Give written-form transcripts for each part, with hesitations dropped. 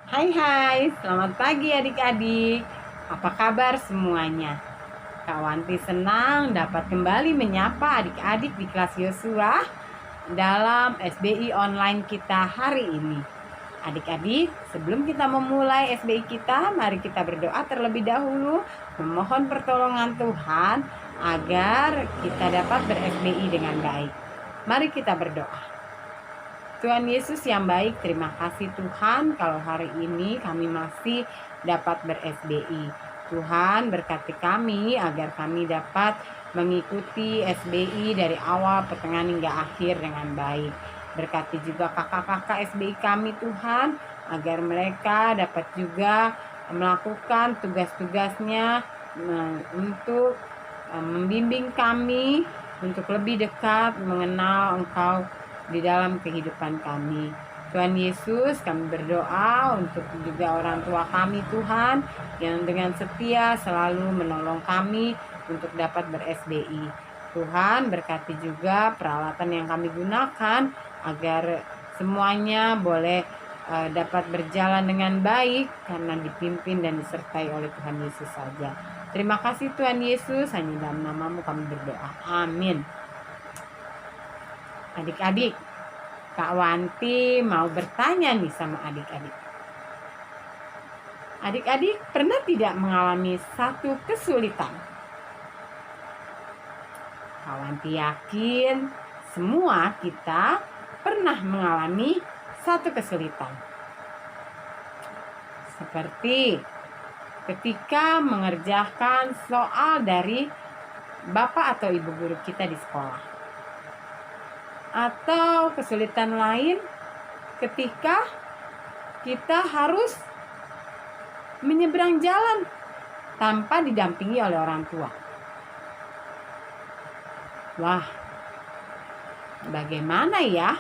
Hai, selamat pagi adik-adik. Apa kabar semuanya? Kak Wanti senang dapat kembali menyapa adik-adik di kelas Yosua dalam SBI online kita hari ini. Adik-adik, sebelum kita memulai SBI kita, mari kita berdoa terlebih dahulu, memohon pertolongan Tuhan agar kita dapat ber-SBI dengan baik. Mari kita berdoa. Tuhan Yesus yang baik, terima kasih Tuhan kalau hari ini kami masih dapat ber-SBI. Tuhan berkati kami agar kami dapat mengikuti SBI dari awal, pertengahan hingga akhir dengan baik. Berkati juga kakak-kakak SBI kami Tuhan, agar mereka dapat juga melakukan tugas-tugasnya untuk membimbing kami untuk lebih dekat mengenal Engkau di dalam kehidupan kami. Tuhan Yesus, kami berdoa untuk juga orang tua kami Tuhan yang dengan setia selalu menolong kami untuk dapat ber-SBI. Tuhan berkati juga peralatan yang kami gunakan agar semuanya boleh dapat berjalan dengan baik karena dipimpin dan disertai oleh Tuhan Yesus saja. Terima kasih Tuhan Yesus, hanya dalam namamu kami berdoa. Amin. Adik-adik, Kak Wanti mau bertanya nih sama adik-adik. Adik-adik pernah tidak mengalami satu kesulitan? Kak Wanti yakin semua kita pernah mengalami satu kesulitan. Seperti ketika mengerjakan soal dari bapak atau ibu guru kita di sekolah. Atau kesulitan lain ketika kita harus menyeberang jalan tanpa didampingi oleh orang tua. Wah, bagaimana ya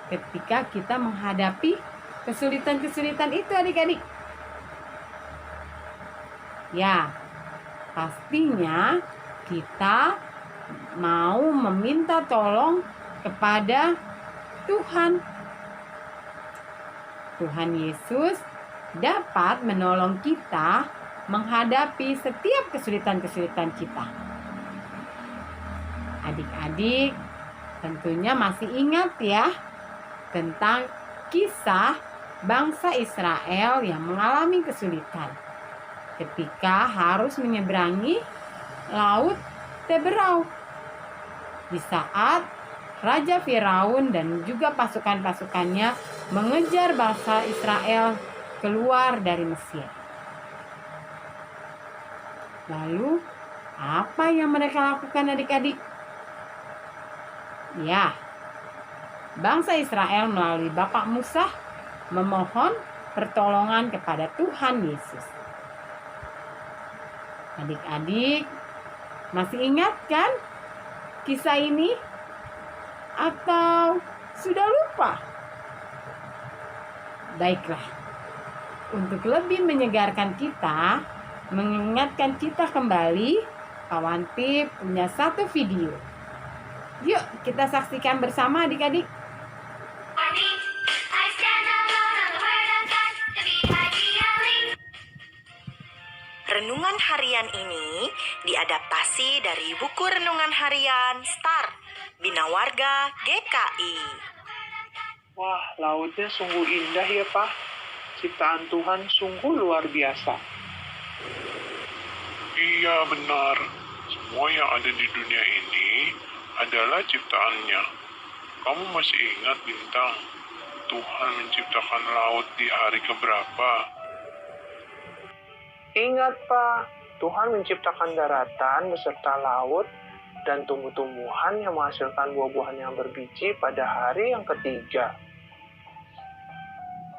ketika kita menghadapi kesulitan-kesulitan itu adik-adik? Ya, pastinya kita mau meminta tolong kepada Tuhan. Tuhan Yesus dapat menolong kita menghadapi setiap kesulitan-kesulitan kita. Adik-adik tentunya masih ingat ya tentang kisah bangsa Israel yang mengalami kesulitan ketika harus menyeberangi Laut Teberau. Di saat Raja Firaun dan juga pasukan-pasukannya mengejar bangsa Israel keluar dari Mesir. Lalu, apa yang mereka lakukan adik-adik? Ya, bangsa Israel melalui Bapak Musa memohon pertolongan kepada Tuhan Yesus. Adik-adik, masih ingat kan kisah ini? Atau sudah lupa? Baiklah, untuk lebih menyegarkan kita, mengingatkan kita kembali, Kak Wanti punya satu video. Yuk kita saksikan bersama adik-adik. Renungan harian ini diadaptasi dari buku renungan harian Start Bina Warga GKI. Wah, lautnya sungguh indah ya, Pak. Ciptaan Tuhan sungguh luar biasa. Iya benar, semua yang ada di dunia ini adalah ciptaannya. Kamu masih ingat Bintang, Tuhan menciptakan laut di hari keberapa? Ingat, Pak, Tuhan menciptakan daratan beserta laut dan tumbuh-tumbuhan yang menghasilkan buah-buahan yang berbiji pada hari yang ketiga.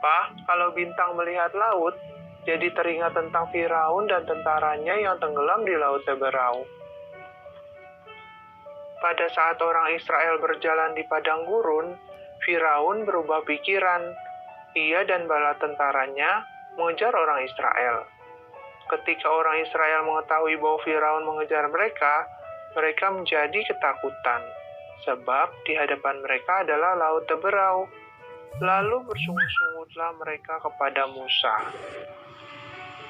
Pak, kalau Bintang melihat laut, jadi teringat tentang Firaun dan tentaranya yang tenggelam di Laut Teberau. Pada saat orang Israel berjalan di padang gurun, Firaun berubah pikiran. Ia dan bala tentaranya mengejar orang Israel. Ketika orang Israel mengetahui bahwa Firaun mengejar mereka, mereka menjadi ketakutan, sebab di hadapan mereka adalah Laut Teberau. Lalu bersungut-sungutlah mereka kepada Musa.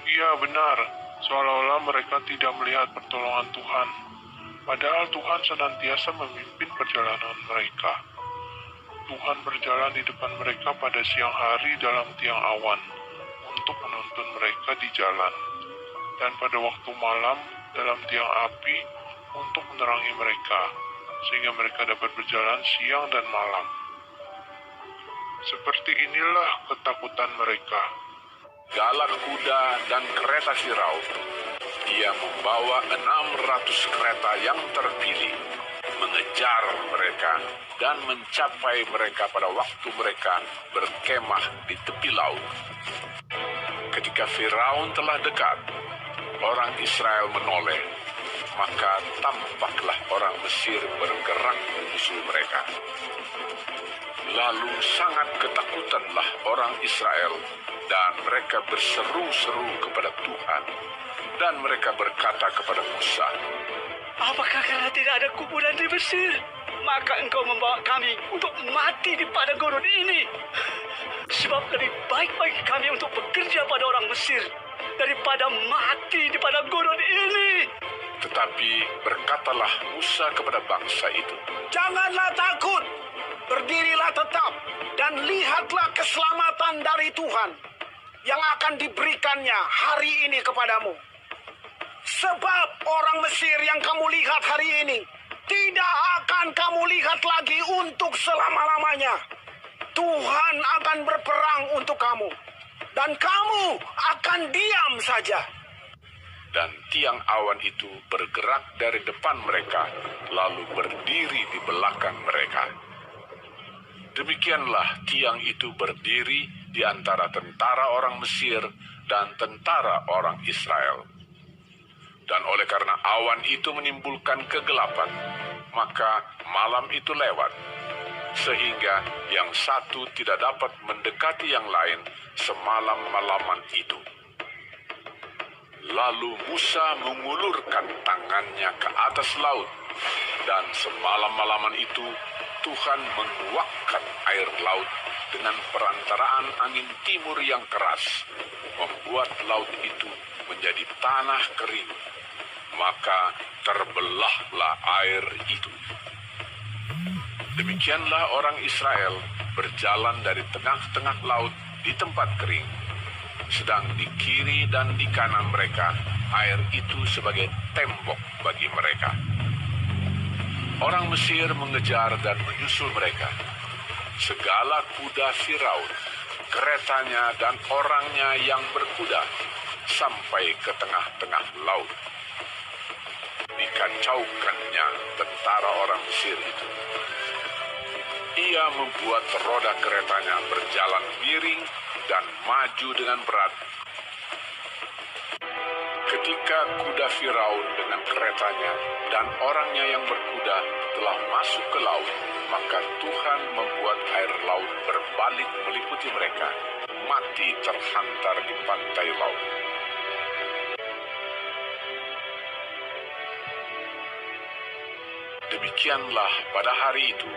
Iya benar, seolah-olah mereka tidak melihat pertolongan Tuhan. Padahal Tuhan senantiasa memimpin perjalanan mereka. Tuhan berjalan di depan mereka pada siang hari dalam tiang awan untuk menuntun mereka di jalan, dan pada waktu malam dalam tiang api untuk menerangi mereka, sehingga mereka dapat berjalan siang dan malam. Seperti inilah ketakutan mereka. Galak kuda dan kereta Firaun. Ia membawa 600 kereta yang terpilih, mengejar mereka dan mencapai mereka pada waktu mereka berkemah di tepi laut. Ketika Firaun telah dekat, orang Israel menoleh, maka tampaklah orang Mesir bergerak menyusul mereka. Lalu sangat ketakutanlah orang Israel, dan mereka berseru-seru kepada Tuhan, dan mereka berkata kepada Musa, Apakah karena tidak ada kuburan di Mesir, maka engkau membawa kami untuk mati di padang gurun ini? Sebab lebih baik bagi kami untuk bekerja pada orang Mesir daripada mati di padang gurun ini. Tetapi berkatalah Musa kepada bangsa itu, Janganlah takut, berdirilah tetap, dan lihatlah keselamatan dari Tuhan yang akan diberikannya hari ini kepadamu. Sebab orang Mesir yang kamu lihat hari ini tidak akan kamu lihat lagi untuk selama-lamanya. Tuhan akan berperang untuk kamu, dan kamu akan diam saja. dan tiang awan itu bergerak dari depan mereka, lalu berdiri di belakang mereka. Demikianlah tiang itu berdiri di antara tentara orang Mesir dan tentara orang Israel. Dan oleh karena awan itu menimbulkan kegelapan, maka malam itu lewat, sehingga yang satu tidak dapat mendekati yang lain semalam-malaman itu. Lalu Musa mengulurkan tangannya ke atas laut, dan semalam-malaman itu Tuhan menguakkan air laut dengan perantaraan angin timur yang keras, membuat laut itu menjadi tanah kering. Maka terbelahlah air itu. Demikianlah orang Israel berjalan dari tengah-tengah laut di tempat kering, sedang di kiri dan di kanan mereka air itu sebagai tembok bagi mereka. Orang Mesir mengejar dan menyusul mereka. Segala kuda Firaun, keretanya dan orangnya yang berkuda sampai ke tengah-tengah laut. Dikacaukannya tentara orang Mesir itu. Ia membuat roda keretanya berjalan miring dan maju dengan berat. Ketika kuda Firaun dengan keretanya dan orangnya yang berkuda telah masuk ke laut, maka Tuhan membuat air laut berbalik meliputi mereka, mati terhantar di pantai laut. Demikianlah pada hari itu,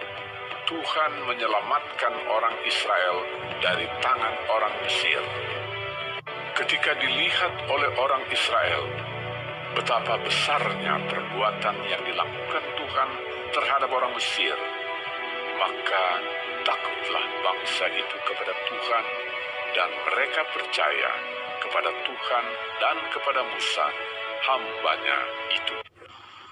Tuhan menyelamatkan orang Israel dari tangan orang Mesir. Ketika dilihat oleh orang Israel, betapa besarnya perbuatan yang dilakukan Tuhan terhadap orang Mesir, maka takutlah bangsa itu kepada Tuhan, dan mereka percaya kepada Tuhan dan kepada Musa, hambanya itu.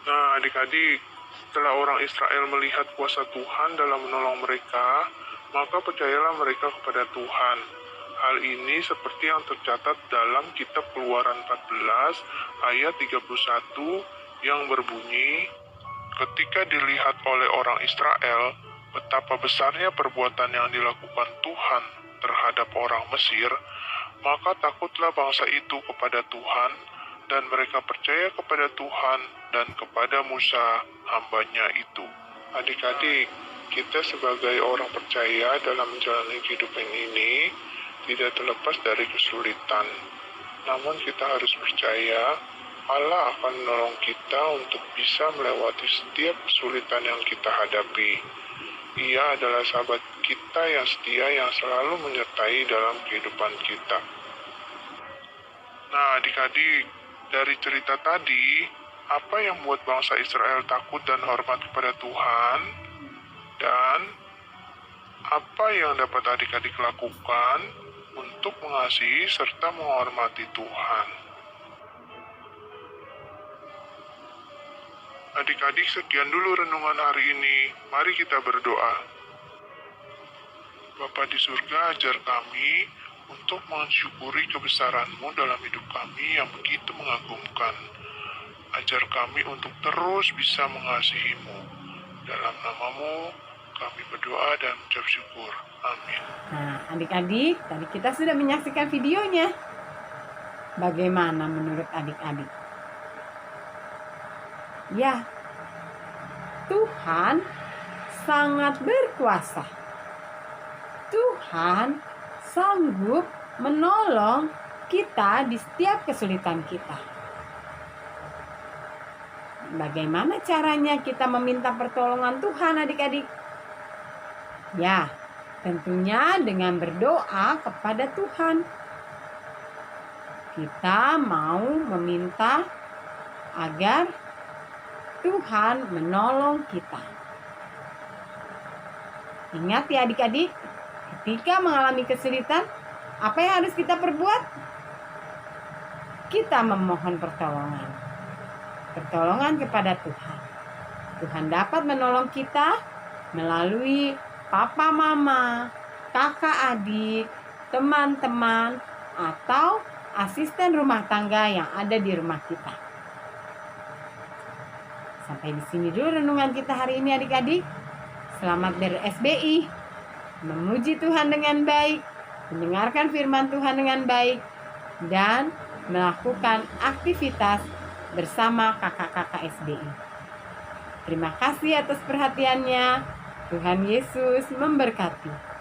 Nah, adik-adik, setelah orang Israel melihat kuasa Tuhan dalam menolong mereka, maka percayalah mereka kepada Tuhan. Hal ini seperti yang tercatat dalam kitab Keluaran 14 ayat 31 yang berbunyi, ketika dilihat oleh orang Israel betapa besarnya perbuatan yang dilakukan Tuhan terhadap orang Mesir, maka takutlah bangsa itu kepada Tuhan, dan mereka percaya kepada Tuhan dan kepada Musa, hambanya itu. Adik-adik, kita sebagai orang percaya dalam menjalani kehidupan ini tidak terlepas dari kesulitan. Namun kita harus percaya Allah akan menolong kita untuk bisa melewati setiap kesulitan yang kita hadapi. Ia adalah sahabat kita yang setia yang selalu menyertai dalam kehidupan kita. Nah, adik-adik, dari cerita tadi, apa yang membuat bangsa Israel takut dan hormat kepada Tuhan? Dan apa yang dapat adik-adik lakukan untuk mengasihi serta menghormati Tuhan? Adik-adik, sekian dulu renungan hari ini. Mari kita berdoa. Bapa di surga, ajar kami untuk mensyukuri kebesaran-Mu dalam hidup kami yang begitu mengagumkan. Ajar kami untuk terus bisa mengasihi-Mu. Dalam nama-Mu, kami berdoa dan mengucap syukur. Amin. Nah, adik-adik, tadi kita sudah menyaksikan videonya. Bagaimana menurut adik-adik? Ya, Tuhan sangat berkuasa. Tuhan sanggup menolong kita di setiap kesulitan kita. Bagaimana caranya kita meminta pertolongan Tuhan, adik-adik? Ya, tentunya dengan berdoa kepada Tuhan. Kita mau meminta agar Tuhan menolong kita. Ingat ya adik-adik, ketika mengalami kesulitan, apa yang harus kita perbuat? Kita memohon pertolongan. Pertolongan kepada Tuhan. Tuhan dapat menolong kita melalui papa mama, kakak adik, teman-teman, atau asisten rumah tangga yang ada di rumah kita. Sampai di sini dulu renungan kita hari ini adik-adik. Selamat ber-SBI, memuji Tuhan dengan baik, mendengarkan firman Tuhan dengan baik, dan melakukan aktivitas bersama kakak-kakak SBI. Terima kasih atas perhatiannya. Tuhan Yesus memberkati.